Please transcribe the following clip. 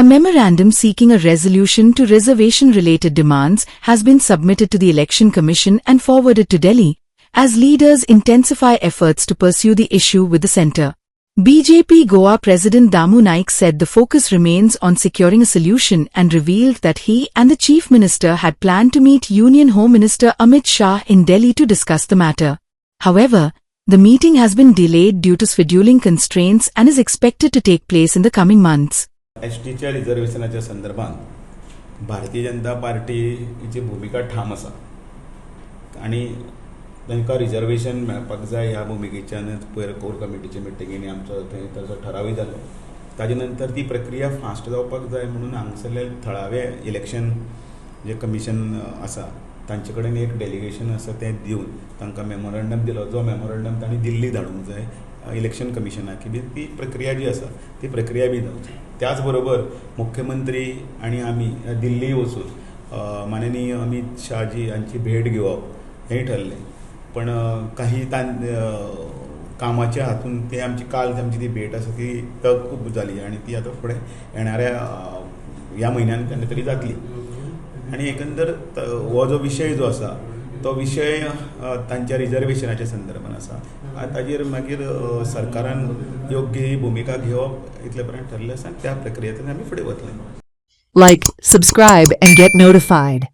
A memorandum seeking a resolution to reservation-related demands has been submitted to the Election Commission and forwarded to Delhi, as leaders intensify efforts to pursue the issue with the centre. BJP Goa President Damu Naik said the focus remains on securing a solution and revealed that he and the Chief Minister had planned to meet Union Home Minister Amit Shah in Delhi to discuss the matter. However, the meeting has been delayed due to scheduling constraints and is expected to take place in the coming months. एसटीच्या रिझर्वेशनाच्या संदर्भात भारतीय जनता पार्टीची भूमिका ठाम आसा आणि तांकां reservation मेळपाक जाय ह्या भुमिकेच्यानच पयर कोर कमिटीचे मिटिंगेनी आमचो थंय ताचो ठरावय जालो. ताजे नंतर ती प्रक्रिया फास्ट जावपाक जाय म्हणून हांगसरले थळावे इलेक्शन जे कमिशन आसा तांचे कडेन एक डेलिगेशन आसा तें दिवन तांकां मेमोरंडम दिलो, जो मेमोरंडम तांणी दिल्ली धाडूंक जाय इलेक्शन कमिशनाक की ती प्रक्रिया जी आसा ती प्रक्रिया बी जावची. त्याच बरोबर मुख्यमंत्री आणि आमी दिल्ली वचून माननीय अमित शाहजी हांची भेट घेवप हें ठरलें. पण काही कामाच्या हातून ते आमची काल आमची ती भेट आसा ती तक जाली आणि ती आतां फुडें येणाऱ्या ह्या म्हयन्यान केन्ना तरी जातली. आणि एकंदर हो जो विशय जो आसा तो विशय तांच्या रिझर्वेशनाच्या संदर्भान आसा. ताजेर मागीर सरकारान योग्य ही भूमिका घेवप इतले पर्यंत ठरलें आसा. त्या प्रक्रियेंतल्यान आमी फुडें वतले. Like, subscribe and get notified.